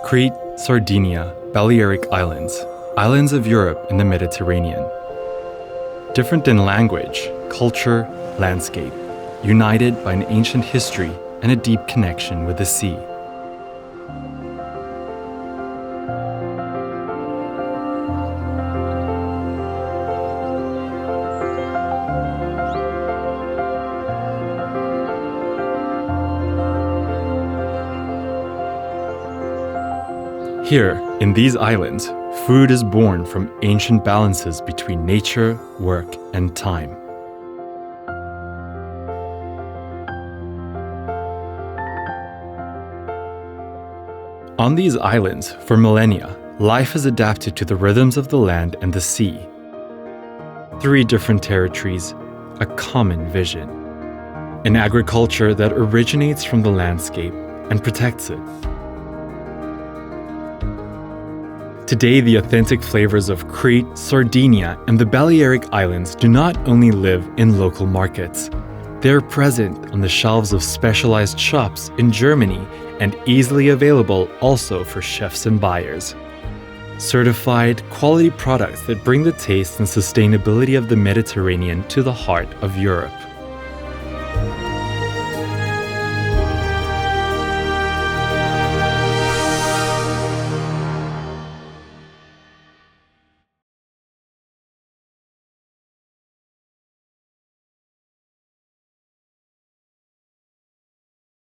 Crete, Sardinia, Balearic Islands, islands of Europe in the Mediterranean. Different in language, culture, landscape, united by an ancient history and a deep connection with the sea. Here, in these islands, food is born from ancient balances between nature, work, and time. On these islands, for millennia, life has adapted to the rhythms of the land and the sea. 3 different territories, a common vision. An agriculture that originates from the landscape and protects it. Today, the authentic flavors of Crete, Sardinia, and the Balearic Islands do not only live in local markets. They are present on the shelves of specialized shops in Germany and easily available also for chefs and buyers. Certified, quality products that bring the taste and sustainability of the Mediterranean to the heart of Europe.